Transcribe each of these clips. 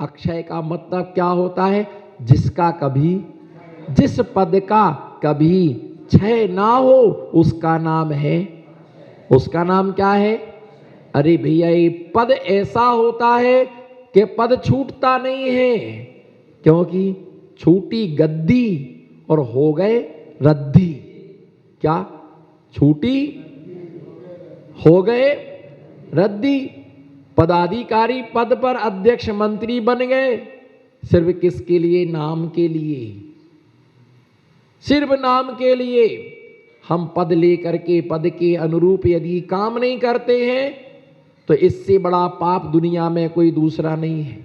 अक्षय का मतलब क्या होता है? जिसका कभी, जिस पद का कभी क्षय ना हो उसका नाम है, उसका नाम क्या है? अरे भैया ये पद ऐसा होता है कि पद छूटता नहीं है, क्योंकि छूटी गद्दी और हो गए रद्दी। क्या? छूटी हो गए रद्दी। पदाधिकारी पद पर अध्यक्ष मंत्री बन गए, सिर्फ किसके लिए? नाम के लिए, सिर्फ नाम के लिए। हम पद लेकर के पद के अनुरूप यदि काम नहीं करते हैं तो इससे बड़ा पाप दुनिया में कोई दूसरा नहीं है।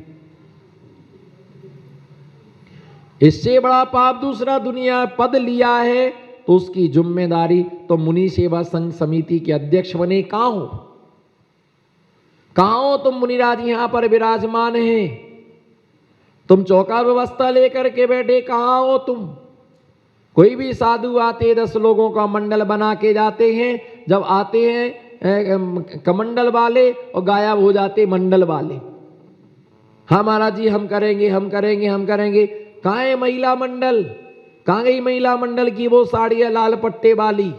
इससे बड़ा पाप दूसरा दुनिया। पद लिया है तो उसकी जिम्मेदारी, तो मुनि सेवा संघ समिति के अध्यक्ष बने, कहां हो? कहां हो तुम? मुनिराज यहां पर विराजमान हैं, तुम चौका व्यवस्था लेकर के बैठे, कहां हो तुम? कोई भी साधु आते 10 लोगों का मंडल बना के जाते हैं, जब आते हैं कमंडल वाले और गायब हो जाते मंडल वाले। हाँ महाराज जी हम करेंगे हम करेंगे हम करेंगे। कहाँ है महिला मंडल? कहाँ गई महिला मंडल की वो साड़ियाँ लाल पट्टे वाली?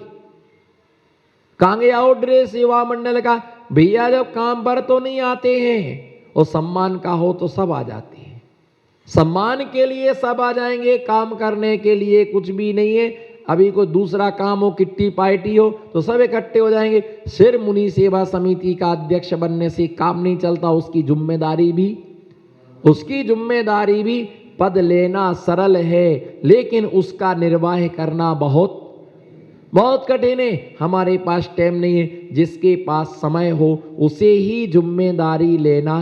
कहाँ गया वो ड्रेस सेवा मंडल का? भैया जब काम पर तो नहीं आते हैं, और सम्मान का हो तो सब आ जाते हैं। सम्मान के लिए सब आ जाएंगे, काम करने के लिए कुछ भी नहीं है। अभी कोई दूसरा काम हो, किट्टी पार्टी हो, तो सब इकट्ठे हो जाएंगे। सिर्फ मुनि सेवा समिति का अध्यक्ष बनने से काम नहीं चलता। उसकी जिम्मेदारी भी पद लेना सरल है, लेकिन उसका निर्वाह करना बहुत बहुत कठिन है। हमारे पास टाइम नहीं है। जिसके पास समय हो उसे ही जिम्मेदारी लेना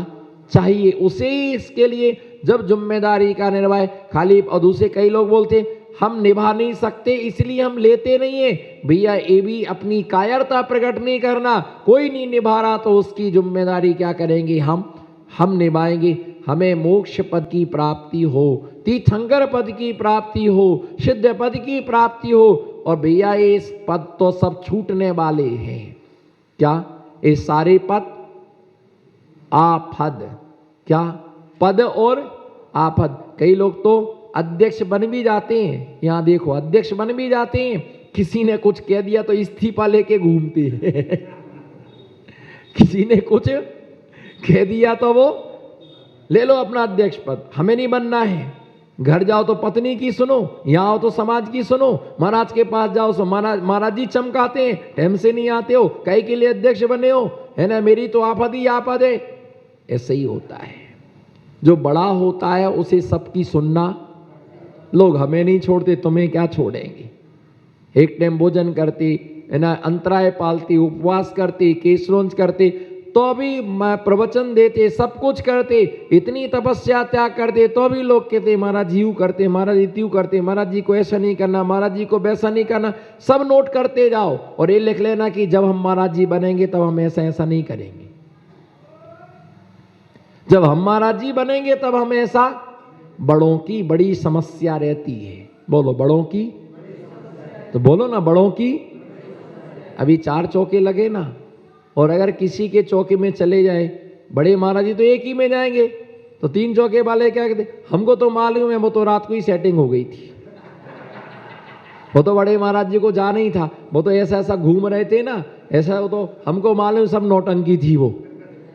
चाहिए, उसे ही इसके लिए जब जिम्मेदारी का निर्वाह खाली। और दूसरे कई लोग बोलते हम निभा नहीं सकते इसलिए हम लेते नहीं है। भैया ये भी अपनी कायरता प्रकट नहीं करना। कोई नहीं निभा रहा तो उसकी जिम्मेदारी क्या करेंगे? हम निभाएंगे। हमें मोक्ष पद की प्राप्ति हो, तीर्थंकर पद की प्राप्ति हो, सिद्ध पद की प्राप्ति हो। और भैया ये पद तो सब छूटने वाले हैं। क्या? ये सारे पद आपद। क्या? पद और आपद। कई लोग तो अध्यक्ष बन भी जाते हैं। यहां देखो अध्यक्ष बन भी जाते हैं, किसी ने कुछ कह दिया तो इस्तीफा लेके घूमते हैं। किसी ने कुछ कह दिया तो वो ले लो अपना अध्यक्ष पद, हमें नहीं बनना है। घर जाओ तो पत्नी की सुनो, यहाँ आओ तो समाज की सुनो। महाराज के पास जाओ तो महाराज जी चमकाते हैं, टाइम से नहीं आते हो, कई के लिए अध्यक्ष बने हो, है ना? मेरी तो आपद ही आपद है। ऐसे ही होता है। जो बड़ा होता है उसे सबकी सुनना। लोग हमें नहीं छोड़ते, तुम्हें क्या छोड़ेंगे? एक टाइम भोजन करते, है ना, अंतराय पालते, उपवास करते, केशरोंज करते, तो भी प्रवचन देते, सब कुछ करते, इतनी तपस्या त्याग करते, तो भी लोग कहते महाराज जी यूं करते, महाराज जी त्यों करते, महाराज जी को ऐसा नहीं करना, महाराज जी को वैसा नहीं करना। सब नोट करते जाओ और ये लिख लेना कि जब हम महाराज जी बनेंगे तब हम ऐसा ऐसा नहीं करेंगे। जब हम महाराज जी बनेंगे तब हम ऐसा। बड़ों की बड़ी समस्या रहती है। बोलो बड़ों की, तो बोलो ना बड़ों की। अभी 4 चौके लगे ना, और अगर किसी के चौके में चले जाए, बड़े महाराज जी तो एक ही में जाएंगे, तो 3 चौके वाले क्या कहते, हमको तो मालूम है वो तो रात को ही सेटिंग हो गई थी, वो तो बड़े महाराज जी को जाना ही था, वो तो ऐसा ऐसा घूम रहे थे ना, ऐसा वो तो हमको मालूम, सब नौटंकी थी वो,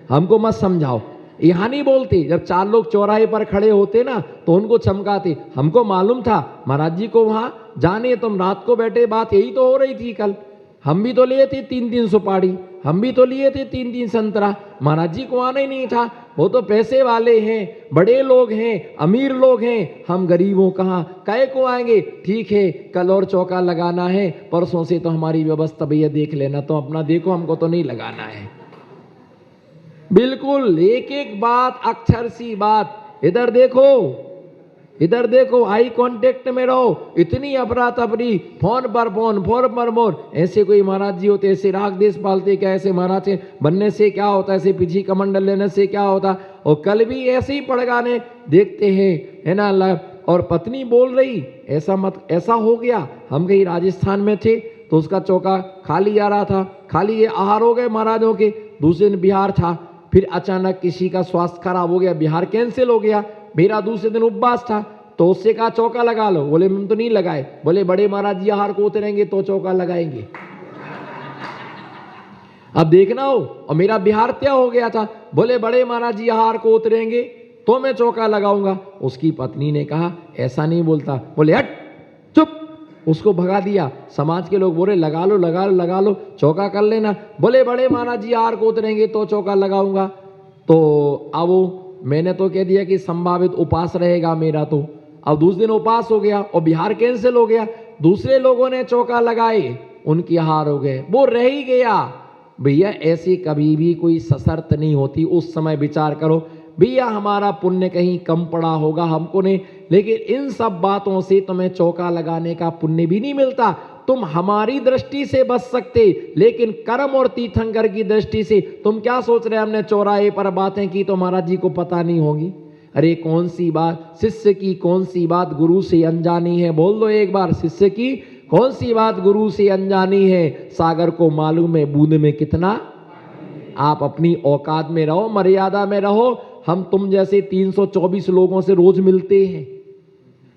हमको मत समझाओ। यहाँ नहीं बोलते। जब 4 लोग चौराहे पर खड़े होते ना तो उनको चमकाते, हमको मालूम था महाराज जी को वहां जाने, तुम रात को बैठे, बात यही तो हो रही थी कल, हम भी तो लिए थे 3-3 सुपारी, हम भी तो लिए थे 3-3 संतरा, महाराज जी को आना ही नहीं था। वो तो पैसे वाले हैं, बड़े लोग हैं, अमीर लोग हैं, हम गरीबों कहाँ काहे को आएंगे? ठीक है कल और चौका लगाना है, परसों से तो हमारी व्यवस्था भैया देख लेना, तो अपना देखो, हमको तो नहीं लगाना है। बिल्कुल एक एक बात, अक्षर सी बात। इधर देखो, इधर देखो, आई कांटेक्ट में रहो। इतनी अफरा तफरी, फोन पर फोन, फोन पर फोन। ऐसे कोई महाराज जी होते, ऐसे राग देश पालते क्या? ऐसे महाराज से बनने से क्या होता? ऐसे पीछे कमंडल लेने से क्या होता? और कल भी ऐसे ही पड़गाने देखते हैं, है ना। और पत्नी बोल रही ऐसा मत, ऐसा हो गया। हम कहीं राजस्थान में थे तो उसका चौका खाली आ रहा था, खाली ये आहार हो गए महाराजों के। दूसरे दिन बिहार था, फिर अचानक किसी का स्वास्थ्य खराब हो गया, बिहार कैंसिल हो गया, मेरा दूसरे दिन उपवास था, तो उससे कहा चौका लगा लो, बोले हम तो नहीं लगाए, बोले बड़े महाराज जी आहार को उतरेंगे तो चौका लगाएंगे। अब देखना हो, और मेरा बिहार तय हो गया था, बोले बड़े महाराज जी आहार को उतरेंगे तो मैं चौका लगाऊंगा। उसकी पत्नी ने कहा ऐसा नहीं बोलता, बोले हट चुप, उसको भगा दिया। समाज के लोग बोले लगा लो लगा लो लगा लो, चौका कर लेना, बोले बड़े महाराज जी आहार को उतरेंगे तो चौका लगाऊंगा। तो अब मैंने तो कह दिया कि संभावित उपास रहेगा मेरा, तो अब दूसरे दिन उपास हो गया और बिहार कैंसिल हो गया। दूसरे लोगों ने चौका लगाए, उनकी हार हो गए, वो रह ही गया। भैया ऐसी कभी भी कोई सशर्त नहीं होती, उस समय विचार करो भैया हमारा पुण्य कहीं कम पड़ा होगा हमको नहीं, लेकिन इन सब बातों से तुम्हें चौका लगाने का पुण्य भी नहीं मिलता। तुम हमारी दृष्टि से बच सकते, लेकिन कर्म और तीर्थंकर की दृष्टि से तुम क्या सोच रहे, हमने चौराहे पर बातें की तो महाराज जी को पता नहीं होगी। अरे कौन सी बात शिष्य की, कौन सी बात गुरु से अनजानी है, बोल दो एक बार, शिष्य की कौन सी बात गुरु से अनजानी है, सागर को मालूम है बूंद में कितना। आप अपनी औकात में रहो, मर्यादा में रहो। हम तुम जैसे 324 लोगों से रोज मिलते हैं,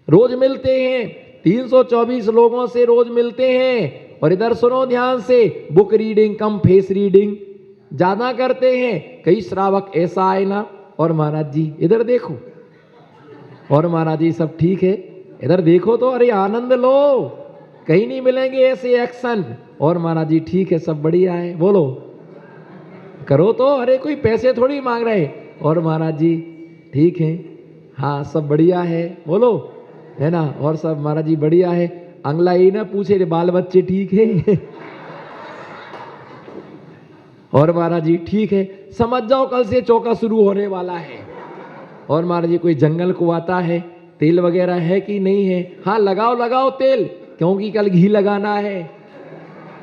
रोज मिलते हैं, 324 लोगों से रोज मिलते हैं। और इधर सुनो ध्यान से, बुक रीडिंग कम फेस रीडिंग ज्यादा करते हैं। कई श्रावक ऐसा आए ना, और महाराज जी इधर देखो, और महाराज जी सब ठीक है, इधर देखो तो, अरे आनंद लो, कहीं नहीं मिलेंगे ऐसे एक्शन। और महाराज जी ठीक है, सब बढ़िया है, बोलो करो तो, अरे कोई पैसे थोड़ी मांग रहे। और महाराज जी ठीक है, हाँ सब बढ़िया है, बोलो, है ना, और सब महाराज जी बढ़िया है। अगला ही ना पूछे रे बाल बच्चे ठीक है और महाराज जी ठीक है, समझ जाओ कल से चौका शुरू होने वाला है। और महाराज जी कोई जंगल को आता है, तेल वगैरह है कि नहीं है, हाँ लगाओ लगाओ तेल, क्योंकि कल घी लगाना है।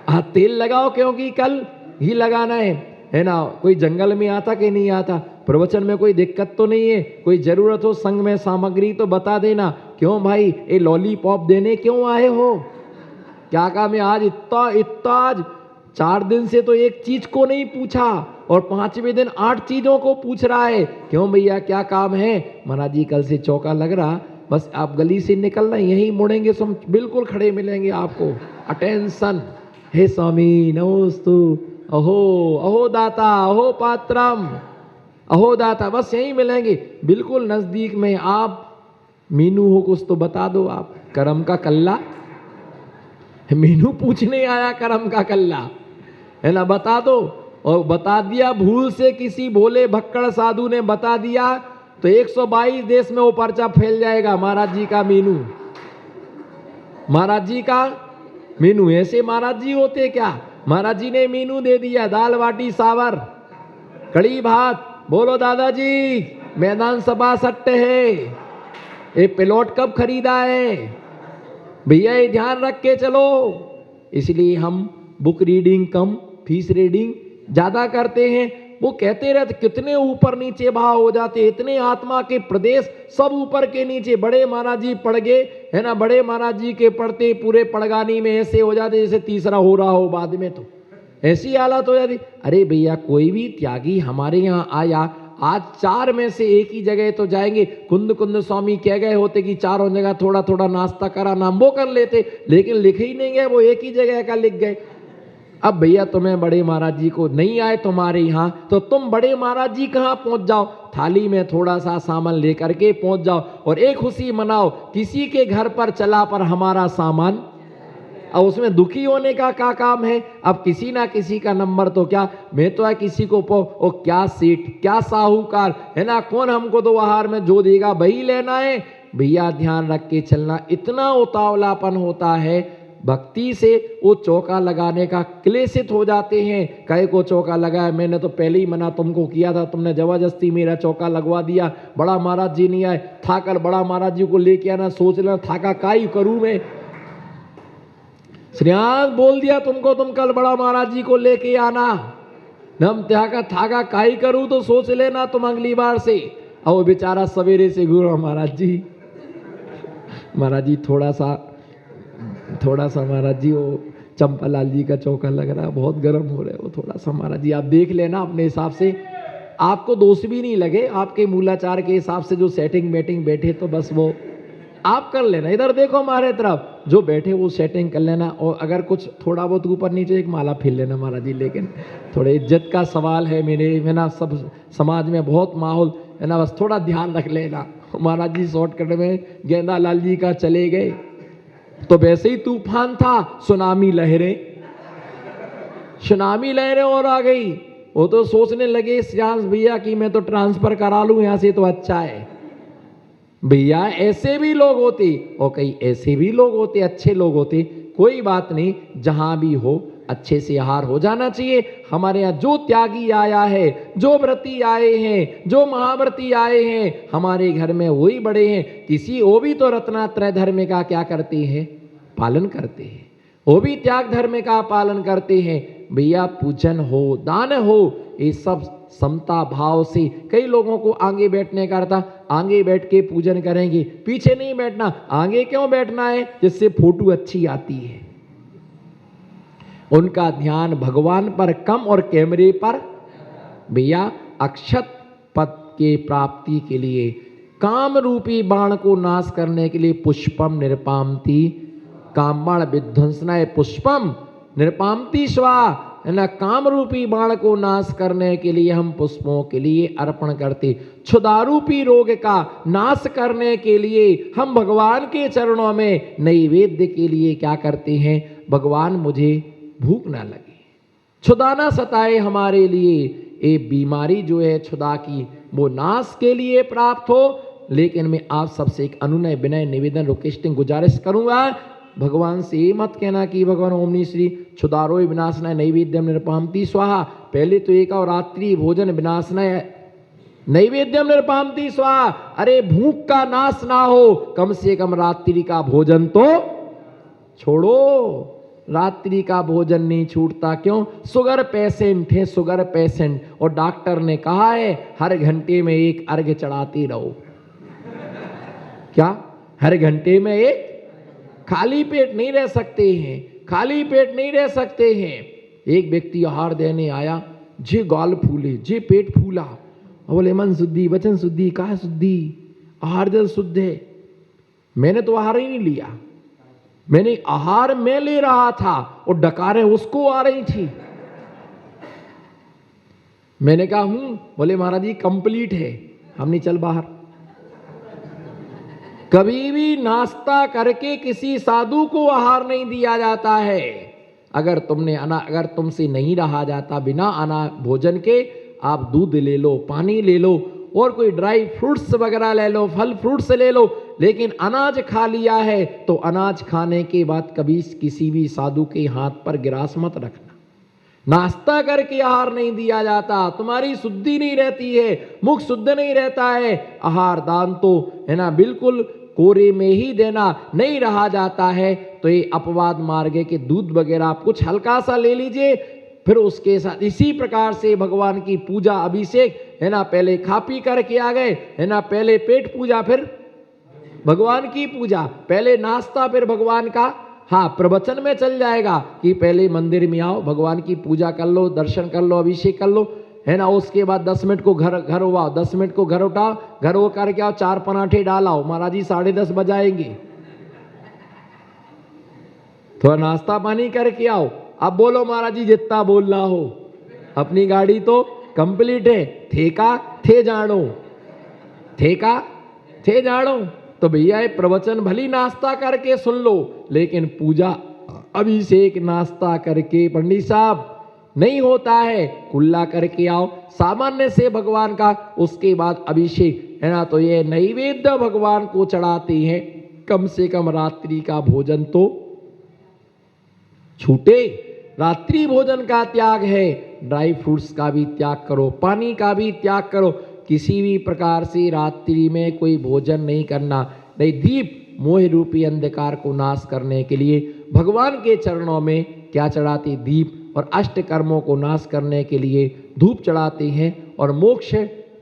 हाँ तेल लगाओ क्योंकि कल घी लगाना है ना। कोई जंगल में आता कि नहीं आता, प्रवचन में कोई दिक्कत तो नहीं है, कोई जरूरत हो संग में सामग्री तो बता देना। क्यों भाई ये लॉलीपॉप देने क्यों आए हो, क्या काम है आज, इतना इतना आज 4 दिन से तो एक चीज को नहीं पूछा और 5वें दिन 8 चीजों को पूछ रहा है। क्यों भैया क्या काम है, महाराज जी कल से चौका लग रहा, बस आप गली से निकलना, यहीं मुड़ेंगे तो हम बिल्कुल खड़े मिलेंगे आपको। अटेंशन, हे स्वामी नमोस्तु, अहो अहो दाता, अहो पात्रम, अहो दाता, बस यहीं मिलेंगे बिल्कुल नजदीक में। आप मीनू हो कुछ तो बता दो, आप करम का कल्ला, मीनू पूछने आया करम का कल्ला, है ना, बता दो। और बता दिया भूल से किसी भोले भक्कड़ साधु ने बता दिया तो 122 देश में वो पर्चा फैल जाएगा। महाराज जी का मीनू, महाराज जी का मीनू, ऐसे महाराज जी होते क्या। महाराज जी ने मीनू दे दिया, दाल बाटी सावर कड़ी भात, बोलो दादाजी मैदान सभा सट्ट है, ये प्लॉट कब खरीदा है भैया, ये ध्यान रख के चलो। इसलिए हम बुक रीडिंग कम फीस रीडिंग ज्यादा करते हैं। वो कहते रहते कितने ऊपर नीचे भाव हो जाते, इतने आत्मा के प्रदेश सब ऊपर के नीचे। बड़े महाराज जी पढ़ गए, है ना, बड़े महाराज जी के पढ़ते पूरे पड़गानी में ऐसे हो जाते जैसे तीसरा हो रहा हो बाद में, तो ऐसी हालत हो जाती। अरे भैया कोई भी त्यागी हमारे यहाँ आया, आज 4 में से एक ही जगह तो जाएंगे। कुंद कुंद स्वामी कह गए होते कि चारों जगह थोड़ा थोड़ा नाश्ता करा, नाम वो कर लेते, लेकिन लिख ही नहीं गए, वो एक ही जगह का लिख गए। अब भैया तुम्हें बड़े महाराज जी को नहीं आए तुम्हारे यहाँ, तो तुम बड़े महाराज जी कहाँ पहुंच जाओ, थाली में थोड़ा सा सामान लेकर के पहुंच जाओ और एक खुशी मनाओ, किसी के घर पर चला पर हमारा सामान। अब उसमें दुखी होने का क्या काम है। अब किसी ना किसी का नंबर तो क्या, मैं तो है किसी को ओ क्या सेठ क्या साहूकार, है ना, कौन हमको दो आहार में जो देगा वही लेना है। भैया ध्यान रख के चलना, इतना उतावलापन होता है भक्ति से, वो चौका लगाने का क्लेशित हो जाते हैं। कहे को चौका लगाया, मैंने तो पहले ही मना तुमको किया था, तुमने जबरदस्ती मेरा चौका लगवा दिया। बड़ा महाराज जी नहीं आए, था कल बड़ा महाराज जी को लेके आना, सोच लेना थाका काई करूं मैं, श्रेयांश बोल दिया तुमको तुम कल बड़ा महाराज जी को लेके आना, नम त्यागा थाका काई करूं तो सोच लेना तुम अगली बार से। और बेचारा सवेरे से गुरु महाराज जी थोड़ा सा महाराज जी वो चंपालाल जी का चौका लग रहा है, बहुत गर्म हो रहा है वो, थोड़ा सा महाराज जी आप देख लेना अपने हिसाब से। आपको दोष भी नहीं लगे, आपके मूलाचार के हिसाब से जो सेटिंग बैटिंग बैठे तो बस वो आप कर लेना। इधर देखो हमारे तरफ जो बैठे वो सेटिंग कर लेना, और अगर कुछ थोड़ा बहुत ऊपर नीचे एक माला फिर लेना महाराज जी। लेकिन थोड़े इज्जत का सवाल है मेरे, है ना, सब समाज में बहुत माहौल है ना, बस थोड़ा ध्यान रख लेना। महाराज जी शॉर्टकट में गेंदा लाल जी का चले गए तो वैसे ही तूफान था, सुनामी लहरें और आ गई। वो तो सोचने लगे श्याम भैया कि मैं तो ट्रांसफर करा लूं यहां से तो अच्छा है। भैया ऐसे भी लोग होते और कई ऐसे भी लोग होते, अच्छे लोग होते, कोई बात नहीं, जहां भी हो अच्छे से हार हो जाना चाहिए। हमारे यहाँ जो त्यागी आया है, जो व्रती आए हैं, जो महाव्रती आए हैं, हमारे घर में वही बड़े हैं। किसी वो भी तो रत्नात्रय धर्म का क्या करते हैं, पालन करते हैं, वो भी त्याग धर्म का पालन करते हैं। भैया पूजन हो, दान हो, ये सब समता भाव से। कई लोगों को आगे बैठने का था, आगे बैठ के पूजन करेंगे, पीछे नहीं बैठना। आगे क्यों बैठना है, जिससे फोटो अच्छी आती है। उनका ध्यान भगवान पर कम और कैमरे पर। भैया अक्षत पद के प्राप्ति के लिए, काम रूपी बाण को नाश करने के लिए पुष्पम निरपामती, कामबाण विध्वंसनाय पुष्पम निरपामती स्वा, है ना, काम रूपी बाण को नाश करने के लिए हम पुष्पों के लिए अर्पण करते। क्षुधारूपी रोग का नाश करने के लिए हम भगवान के चरणों में नैवेद्य के लिए क्या करते हैं, भगवान मुझे भूख ना लगे, क्षुधा ना सताए हमारे लिए। ये बीमारी जो है क्षुधा की, वो नाश के लिए प्राप्त हो। लेकिन मैं आप सबसे एक अनुनय विनय निवेदन रिक्वेस्टिंग गुजारिश करूंगा, भगवान से ये मत कहना कि भगवान ओमनी श्री क्षुधारोय विनाशनाय नैवेद्यम निरपामती स्वाहा। पहले तो एक और रात्रि भोजन विनाशनाय नैवेद्यम निरपामती स्वाहा। अरे भूख का नाश ना हो, कम से कम रात्रि का भोजन तो छोड़ो। रात्रि का भोजन नहीं छूटता, क्यों? शुगर पेशेंट है, शुगर पेशेंट, और डॉक्टर ने कहा है हर घंटे में एक अर्घ्य चढ़ाते रहो। क्या? हर घंटे में एक, खाली पेट नहीं रह सकते हैं, खाली पेट नहीं रह सकते हैं। एक व्यक्ति आहार देने आया, जे गाल फूले, जे पेट फूला, बोले मन शुद्धि, वचन शुद्धि, कहा शुद्धि, आहार जल शुद्ध है। मैंने तो आहार ही नहीं लिया, मैंने आहार में ले रहा था और डकारें उसको आ रही थी। मैंने कहा हूं, बोले महाराज जी कंप्लीट है, हम नहीं चल बाहर। कभी भी नाश्ता करके किसी साधु को आहार नहीं दिया जाता है। अगर तुमसे नहीं रहा जाता बिना भोजन के, आप दूध ले लो, पानी ले लो, और कोई ड्राई फ्रूट्स वगैरह ले लो, फल फ्रूट्स ले लो, लेकिन अनाज खा लिया है तो अनाज खाने के बाद कभी किसी भी साधु के हाथ पर गिरास मत रखना। नाश्ता करके आहार नहीं दिया जाता, तुम्हारी शुद्धि नहीं रहती है, मुख शुद्ध नहीं रहता है। आहार दान तो है ना बिल्कुल कोरे में ही देना, नहीं रहा जाता है तो ये अपवाद मार्ग के दूध वगैरह आप कुछ हल्का सा ले लीजिए, फिर उसके साथ इसी प्रकार से भगवान की पूजा अभिषेक, है ना, पहले खा पी करके आ गए, है ना, पहले पेट पूजा फिर भगवान की पूजा, पहले नाश्ता फिर भगवान का, हाँ प्रवचन में चल जाएगा कि पहले मंदिर में आओ, भगवान की पूजा कर लो, दर्शन कर लो, अभिषेक कर लो, है ना, उसके बाद 10 मिनट को घर हुआ, 10 मिनट को घर उठाओ, घर वो करके आओ, 4 पराठे डालाओ, महाराज जी 10:30 बजाएंगे, थोड़ा नाश्ता पानी करके आओ। अब बोलो महाराज जी जितना बोलना हो, अपनी गाड़ी तो कंप्लीट है, ठेका थे जानो, ठेका थे जानो। तो भैया ये प्रवचन भली नाश्ता करके सुन लो, लेकिन पूजा अभिषेक नाश्ता करके पंडित साहब नहीं होता है, कुल्ला करके आओ सामान्य से भगवान का, उसके बाद अभिषेक, है ना। तो ये नैवेद्य भगवान को चढ़ाते हैं, कम से कम रात्रि का भोजन तो छूटे। रात्रि भोजन का त्याग है, ड्राई फ्रूट्स का भी त्याग करो, पानी का भी त्याग करो, किसी भी प्रकार से रात्रि में कोई भोजन नहीं करना। नहीं, दीप मोह रूपी अंधकार को नाश करने के लिए भगवान के चरणों में क्या चढ़ाते? दीप। और अष्ट कर्मों को नाश करने के लिए धूप चढ़ाते हैं, और मोक्ष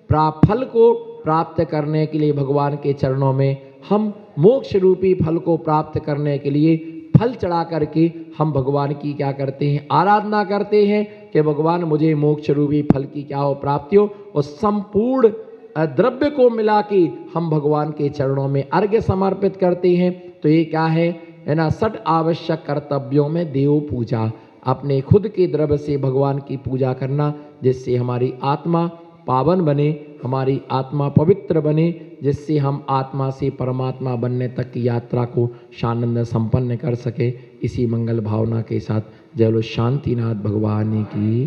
फल को प्राप्त करने के लिए भगवान के चरणों में हम मोक्ष रूपी फल को प्राप्त करने के लिए फल चढ़ा करके हम भगवान की क्या करते हैं? आराधना करते हैं। कि भगवान मुझे मोक्ष रूपी फल की क्या हो प्राप्ति हो, और संपूर्ण द्रव्य को मिला के हम भगवान के चरणों में अर्घ्य समर्पित करते हैं। तो ये क्या है ना, 6 आवश्यक कर्तव्यों में देव पूजा, अपने खुद के द्रव्य से भगवान की पूजा करना, जिससे हमारी आत्मा पावन बने, हमारी आत्मा पवित्र बने, जिससे हम आत्मा से परमात्मा बनने तक की यात्रा को शानंद संपन्न कर सके। इसी मंगल भावना के साथ जय बोलो शांतिनाथ भगवान की।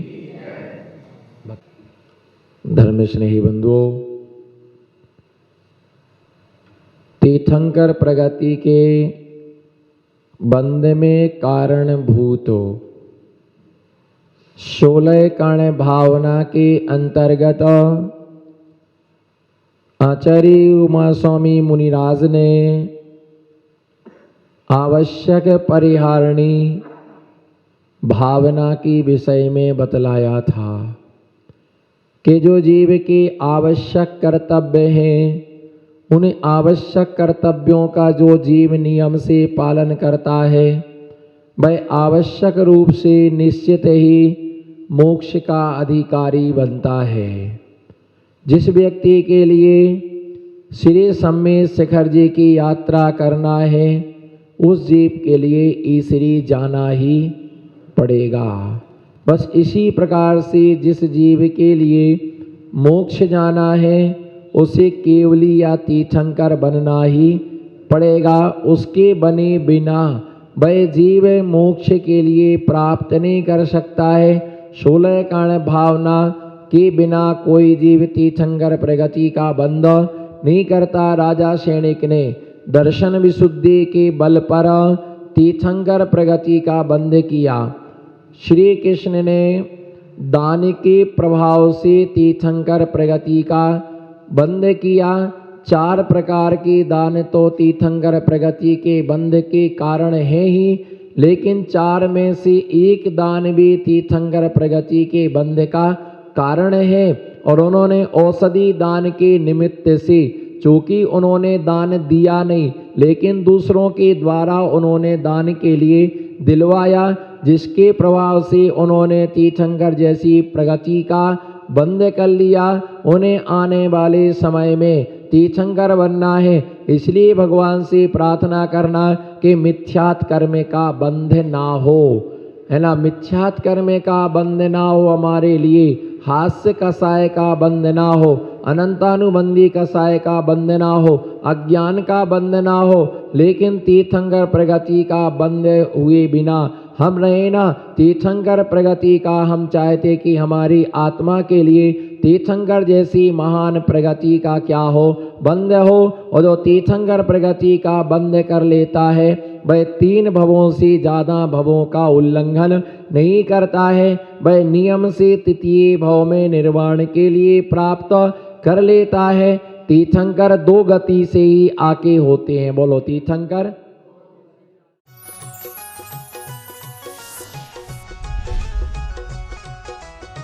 धर्म स्नेही बंधुओं, तीर्थंकर प्रगति के बंद में कारणभूत 16 कर्ण भावना के अंतर्गत आचार्य उमा स्वामी मुनिराज ने आवश्यक परिहारिणी भावना की विषय में बतलाया था कि जो जीव के आवश्यक कर्तव्य हैं, उन आवश्यक कर्तव्यों का जो जीव नियम से पालन करता है, वह आवश्यक रूप से निश्चित ही मोक्ष का अधिकारी बनता है। जिस व्यक्ति के लिए श्री सम्मेद शिखर जी की यात्रा करना है, उस जीव के लिए ईश्वरी जाना ही पड़ेगा। बस इसी प्रकार से जिस जीव के लिए मोक्ष जाना है, उसे केवली या तीर्थंकर बनना ही पड़ेगा। उसके बने बिना वह जीव मोक्ष के लिए प्राप्त नहीं कर सकता है। 16 कर्ण भावना के बिना कोई जीव तीर्थंकर प्रगति का बंध नहीं करता। राजा सैनिक ने दर्शन विशुद्धि के बल पर तीर्थंकर प्रगति का बंध किया। श्री कृष्ण ने दान के प्रभाव से तीर्थंकर प्रगति का बंध किया। 4 प्रकार के दान तो तीर्थंकर प्रगति के बंध के कारण है ही, लेकिन 4 में से एक दान भी तीर्थंकर प्रगति के बंध का कारण है। और उन्होंने औषधि दान के निमित्त से, चूंकि उन्होंने दान दिया नहीं, लेकिन दूसरों के द्वारा उन्होंने दान के लिए दिलवाया, जिसके प्रभाव से उन्होंने तीर्थंकर जैसी प्रगति का बंद कर लिया। उन्हें आने वाले समय में तीर्थंकर बनना है। इसलिए भगवान से प्रार्थना करना कि मिथ्यात कर्म का बंध ना हो, है ना, मिथ्यात कर्म का बंध ना हो हमारे लिए, हास्य कसाय का बंध ना हो, अनंतानुबंधी कसाय का बंध ना हो, अज्ञान का बंध ना हो, लेकिन तीर्थंकर प्रगति का बंध हुए बिना हम रहे ना। तीर्थंकर प्रगति का हम चाहते कि हमारी आत्मा के लिए तीर्थंकर जैसी महान प्रगति का क्या हो, बंध हो। और जो तीर्थंकर प्रगति का बंध कर लेता है, वह 3 भवों से ज़्यादा भवों का उल्लंघन नहीं करता है। वह नियम से तृतीय भव में निर्वाण के लिए प्राप्त कर लेता है। तीर्थंकर 2 गति से ही आके होते हैं। बोलो तीर्थंकर